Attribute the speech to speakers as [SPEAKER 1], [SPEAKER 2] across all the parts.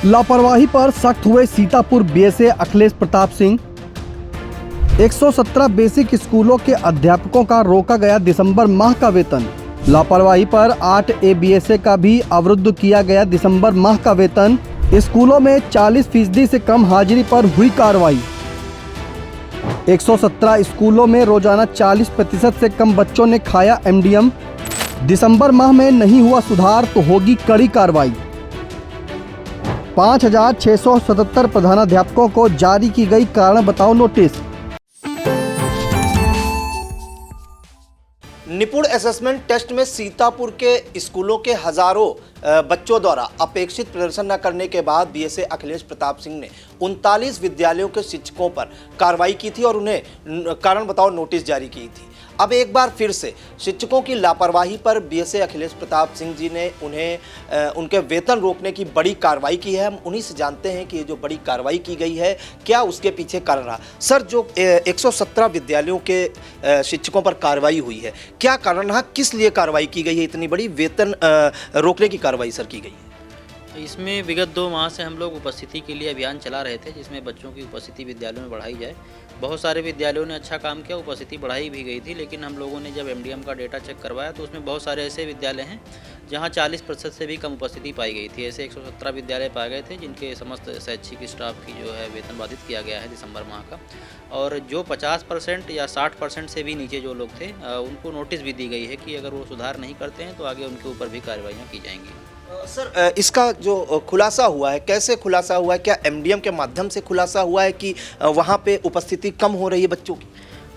[SPEAKER 1] लापरवाही पर सख्त हुए सीतापुर बीएसए अखिलेश प्रताप सिंह। 117 बेसिक स्कूलों के अध्यापकों का रोका गया दिसंबर माह का वेतन। लापरवाही पर 8 एबीएसए का भी अवरुद्ध किया गया दिसंबर माह का वेतन। स्कूलों में 40% से कम हाजिरी पर हुई कार्रवाई। 117 स्कूलों में रोजाना 40% से कम बच्चों ने खाया एमडीएम। दिसंबर माह में नहीं हुआ सुधार तो होगी कड़ी कार्रवाई। 5,677 प्रधानाध्यापकों को जारी की गई कारण बताओ नोटिस।
[SPEAKER 2] निपुण असेसमेंट टेस्ट में सीतापुर के स्कूलों के हजारों बच्चों द्वारा अपेक्षित प्रदर्शन न करने के बाद बीएसए अखिलेश प्रताप सिंह ने 39 विद्यालयों के शिक्षकों पर कार्रवाई की थी और उन्हें कारण बताओ नोटिस जारी की थी। अब एक बार फिर से शिक्षकों की लापरवाही पर बीएसए अखिलेश प्रताप सिंह जी ने उन्हें उनके वेतन रोकने की बड़ी कार्रवाई की है। हम उन्हीं से जानते हैं कि ये जो बड़ी कार्रवाई की गई है क्या उसके पीछे कारण रहा। सर, जो 117 विद्यालयों के शिक्षकों पर कार्रवाई हुई है, क्या कारण रहा, किस लिए कार्रवाई की गई है, इतनी बड़ी वेतन रोकने की कार्रवाई सर की गई है?
[SPEAKER 3] इसमें विगत 2 माह से हम लोग उपस्थिति के लिए अभियान चला रहे थे, जिसमें बच्चों की उपस्थिति विद्यालयों में बढ़ाई जाए। बहुत सारे विद्यालयों ने अच्छा काम किया, उपस्थिति बढ़ाई भी गई थी, लेकिन हम लोगों ने जब एमडीएम का डेटा चेक करवाया तो उसमें बहुत सारे ऐसे विद्यालय हैं जहां 40% से भी कम उपस्थिति पाई गई थी। ऐसे 117 विद्यालय पाए गए थे जिनके समस्त शैक्षिक स्टाफ की जो है वेतन बाधित किया गया है दिसंबर माह का। और जो 50% या 60% से भी नीचे जो लोग थे उनको नोटिस भी दी गई है कि अगर वो सुधार नहीं करते हैं तो आगे उनके ऊपर भी कार्रवाइयाँ की जाएंगी।
[SPEAKER 2] सर, इसका जो खुलासा हुआ है, कैसे खुलासा हुआ है? क्या एमडीएम के माध्यम से खुलासा हुआ है कि वहाँ पे उपस्थिति कम हो रही है बच्चों की?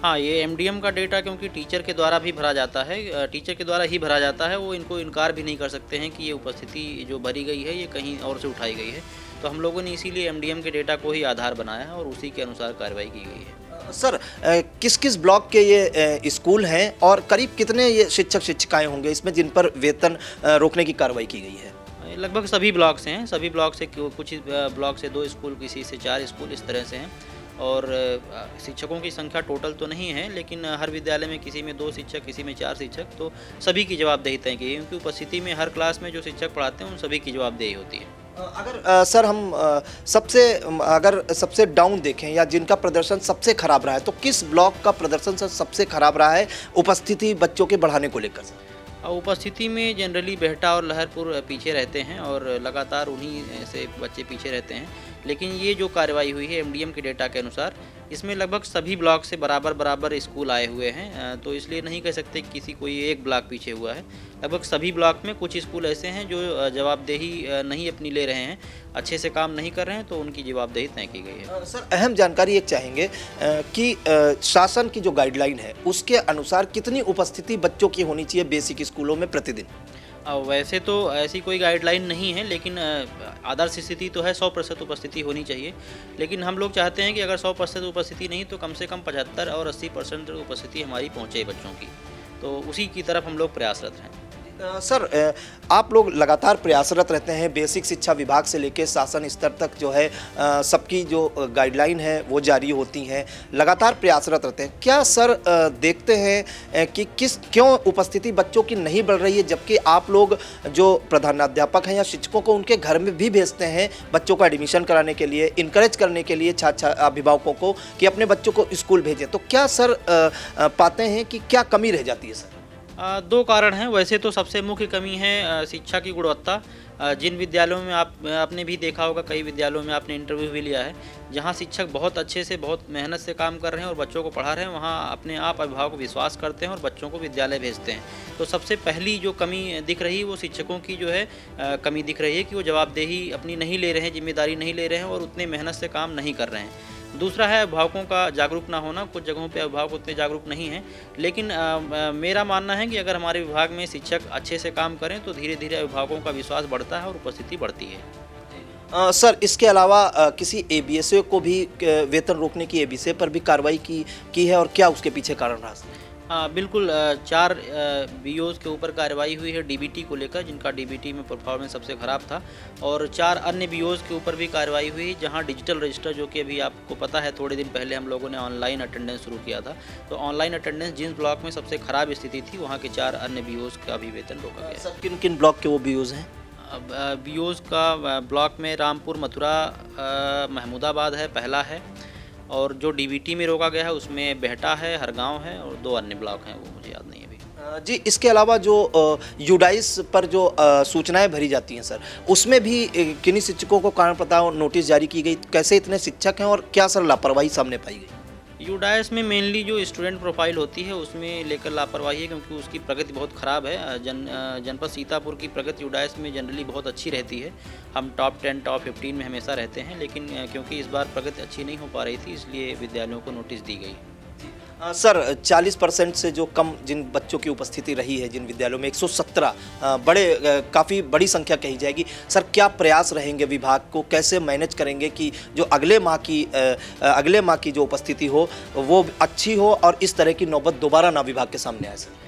[SPEAKER 3] हाँ, ये एमडीएम का डेटा क्योंकि टीचर के द्वारा भी भरा जाता है, टीचर के द्वारा ही भरा जाता है, वो इनको इनकार भी नहीं कर सकते हैं कि ये उपस्थिति जो भरी गई है ये कहीं और से उठाई गई है। तो हम लोगों ने इसीलिए एमडीएम के डेटा को ही आधार बनाया है और उसी के अनुसार कार्रवाई की गई है।
[SPEAKER 2] सर, किस किस ब्लॉक के ये स्कूल हैं और करीब कितने ये शिक्षक शिक्षिकाएं होंगे इसमें जिन पर वेतन रोकने की कार्रवाई की गई है?
[SPEAKER 3] लगभग सभी ब्लॉक से हैं, सभी ब्लॉक से, कुछ ब्लॉक से 2 स्कूल, किसी से 4 स्कूल, इस तरह से हैं। और शिक्षकों की संख्या टोटल तो नहीं है, लेकिन हर विद्यालय में किसी में 2 शिक्षक, किसी में 4 शिक्षक, तो सभी की जवाबदेही तय की है, क्योंकि उपस्थिति में हर क्लास में जो शिक्षक पढ़ाते हैं उन सभी की जवाबदेही होती है।
[SPEAKER 2] अगर सर हम सबसे डाउन देखें या जिनका प्रदर्शन सबसे खराब रहा है, तो किस ब्लॉक का प्रदर्शन सर सबसे खराब रहा है उपस्थिति बच्चों के बढ़ाने को लेकर?
[SPEAKER 3] उपस्थिति में जनरली बेहटा और लहरपुर पीछे रहते हैं और लगातार उन्हीं से बच्चे पीछे रहते हैं। लेकिन ये जो कार्रवाई हुई है एमडीएम के डेटा के अनुसार, इसमें लगभग सभी ब्लॉक से बराबर स्कूल आए हुए हैं, तो इसलिए नहीं कह सकते किसी कोई एक ब्लॉक पीछे हुआ है। लगभग सभी ब्लॉक में कुछ स्कूल ऐसे हैं जो जवाबदेही नहीं अपनी ले रहे हैं, अच्छे से काम नहीं कर रहे हैं, तो उनकी जवाबदेही तय की गई है।
[SPEAKER 2] सर, अहम जानकारी एक चाहेंगे कि शासन की जो गाइडलाइन है उसके अनुसार कितनी उपस्थिति बच्चों की होनी चाहिए बेसिक स्कूलों में प्रतिदिन?
[SPEAKER 3] वैसे तो ऐसी कोई गाइडलाइन नहीं है, लेकिन आदर्श स्थिति तो है 100% उपस्थिति होनी चाहिए। लेकिन हम लोग चाहते हैं कि अगर 100% उपस्थिति नहीं तो कम से कम 75 और 80% उपस्थिति हमारी पहुंचे बच्चों की, तो उसी की तरफ हम लोग प्रयासरत हैं।
[SPEAKER 2] सर, आप लोग लगातार प्रयासरत रहते हैं, बेसिक शिक्षा विभाग से लेकर शासन स्तर तक जो है सबकी जो गाइडलाइन है वो जारी होती हैं, लगातार प्रयासरत रहते हैं। क्या सर देखते हैं कि क्यों उपस्थिति बच्चों की नहीं बढ़ रही है, जबकि आप लोग जो प्रधानाध्यापक हैं या शिक्षकों को उनके घर में भी भेजते हैं बच्चों को एडमिशन कराने के लिए, इनकरेज करने के लिए अभिभावकों को कि अपने बच्चों को स्कूल भेजें, तो क्या सर पाते हैं कि क्या कमी रह जाती है? सर,
[SPEAKER 3] 2 कारण हैं। वैसे तो सबसे मुख्य कमी है शिक्षा की गुणवत्ता। जिन विद्यालयों में आपने भी देखा होगा, कई विद्यालयों में आपने इंटरव्यू भी लिया है, जहां शिक्षक बहुत अच्छे से, बहुत मेहनत से काम कर रहे हैं और बच्चों को पढ़ा रहे हैं, वहां अपने आप अभिभावक विश्वास करते हैं और बच्चों को विद्यालय भेजते हैं। तो सबसे पहली जो कमी दिख रही है वो शिक्षकों की जो है कमी दिख रही है कि वो जवाबदेही अपनी नहीं ले रहे हैं, जिम्मेदारी नहीं ले रहे हैं और उतने मेहनत से काम नहीं कर रहे हैं। दूसरा है अभिभावकों का जागरूक ना होना। कुछ जगहों पे अभिभावक उतने जागरूक नहीं हैं, लेकिन मेरा मानना है कि अगर हमारे विभाग में शिक्षक अच्छे से काम करें तो धीरे धीरे अभिभावकों का विश्वास बढ़ता है और उपस्थिति बढ़ती है।
[SPEAKER 2] सर, इसके अलावा किसी एबीएसए को भी वेतन रोकने की एबीएसए पर भी कार्रवाई की है और क्या उसके पीछे कारण रहा?
[SPEAKER 3] हाँ बिल्कुल, 4 बीओज़ के ऊपर कार्रवाई हुई है डीबीटी को लेकर, जिनका डीबीटी में परफॉर्मेंस सबसे ख़राब था, और 4 अन्य बीओज़ के ऊपर भी कार्रवाई हुई जहां डिजिटल रजिस्टर, जो कि अभी आपको पता है थोड़े दिन पहले हम लोगों ने ऑनलाइन अटेंडेंस शुरू किया था, तो ऑनलाइन अटेंडेंस जिन ब्लॉक में सबसे ख़राब स्थिति थी वहाँ के 4 अन्य बीओज़ का भी वेतन रोका गया।
[SPEAKER 2] सर, किन किन ब्लॉक के वो बीओज़ हैं?
[SPEAKER 3] बीओस का ब्लॉक में रामपुर, मथुरा, महमूदाबाद है, पहला है, और जो डीबीटी में रोका गया है उसमें बेहटा है, हरगांव है, और 2 अन्य ब्लॉक हैं, वो मुझे याद नहीं है अभी।
[SPEAKER 2] जी, इसके अलावा जो यूडाइस पर जो सूचनाएं भरी जाती हैं सर, उसमें भी किन्हीं शिक्षकों को कारण बताओ नोटिस जारी की गई। कैसे इतने शिक्षक हैं और क्या सर लापरवाही सामने पाई गई?
[SPEAKER 3] यूडाइस में मेनली जो स्टूडेंट प्रोफाइल होती है उसमें लेकर लापरवाही है, क्योंकि उसकी प्रगति बहुत ख़राब है। जनपद सीतापुर की प्रगति यूडाइस में जनरली बहुत अच्छी रहती है। हम टॉप 10, टॉप 15 में हमेशा रहते हैं, लेकिन क्योंकि इस बार प्रगति अच्छी नहीं हो पा रही थी, इसलिए विद्यालयों को नोटिस दी गई।
[SPEAKER 2] सर 40% से जो कम जिन बच्चों की उपस्थिति रही है जिन विद्यालयों में 117 काफ़ी बड़ी संख्या कही जाएगी। सर क्या प्रयास रहेंगे विभाग को, कैसे मैनेज करेंगे कि जो अगले माह की जो उपस्थिति हो वो अच्छी हो और इस तरह की नौबत दोबारा ना विभाग के सामने आए सर?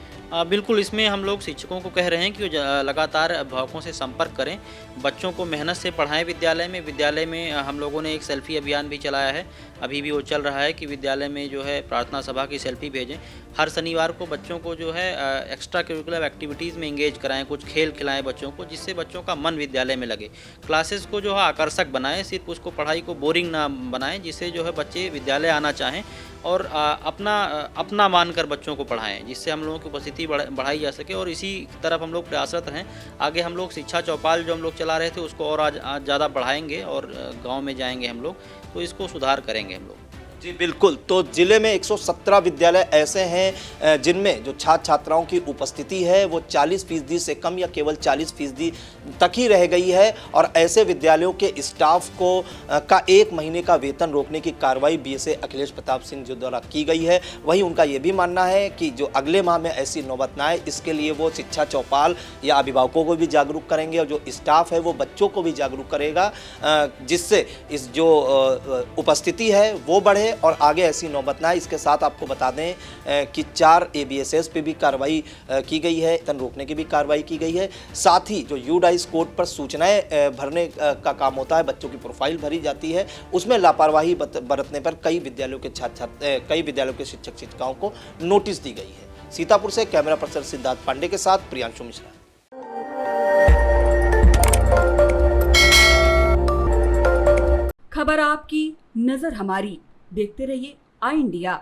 [SPEAKER 3] बिल्कुल, इसमें हम लोग शिक्षकों को कह रहे हैं कि लगातार अभिभावकों से संपर्क करें, बच्चों को मेहनत से पढ़ाएं। विद्यालय में हम लोगों ने एक सेल्फी अभियान भी चलाया है, अभी भी वो चल रहा है कि विद्यालय में जो है प्रार्थना सभा की सेल्फी भेजें। हर शनिवार को बच्चों को जो है एक्स्ट्रा करिकुलर एक्टिविटीज़ में इंगेज कराएं, कुछ खेल खिलाएं बच्चों को, जिससे बच्चों का मन विद्यालय में लगे। क्लासेस को जो है आकर्षक बनाएं, सिर्फ उसको पढ़ाई को बोरिंग ना बनाएं, जिससे जो है बच्चे विद्यालय आना चाहें और अपना मानकर बच्चों को पढ़ाएं, जिससे हम लोगों की उपस्थिति बढ़ाई जा सके। और इसी तरफ हम लोग प्रयासरत हैं। आगे हम लोग शिक्षा चौपाल जो हम लोग चला रहे थे उसको और आज ज़्यादा बढ़ाएंगे और गांव में जाएंगे हम लोग, तो इसको सुधार करेंगे हम लोग।
[SPEAKER 2] जी बिल्कुल, तो जिले में 117 विद्यालय ऐसे हैं जिनमें जो छात्र छात्राओं की उपस्थिति है वो 40% से कम या केवल 40% तक ही रह गई है, और ऐसे विद्यालयों के स्टाफ को का 1 महीने का वेतन रोकने की कार्रवाई बीएसए अखिलेश प्रताप सिंह जी द्वारा की गई है। वहीं उनका ये भी मानना है कि जो अगले माह में ऐसी नौबत ना आए, इसके लिए वो शिक्षा चौपाल या अभिभावकों को भी जागरूक करेंगे और जो स्टाफ है वो बच्चों को भी जागरूक करेगा, जिससे इस जो उपस्थिति है वो बढ़े और आगे ऐसी नौबत ना आए। इसके साथ आपको बता दें कि 4 ABSS पे भी कार्रवाई की गई है, वेतन रोकने की भी कार्रवाई की गई है। साथ ही जो यूडाइस कोड पर सूचनाएं भरने का काम होता है, बच्चों की प्रोफाइल भरी जाती है, उसमें लापरवाही बरतने पर कई विद्यालयों के शिक्षक शिक्षिकाओं को नोटिस दी गई है। सीतापुर से कैमरा पर्सन सिद्धार्थ पांडे के साथ प्रियांशु मिश्रा।
[SPEAKER 4] खबर आपकी, नजर हमारी। देखते रहिए आई इंडिया।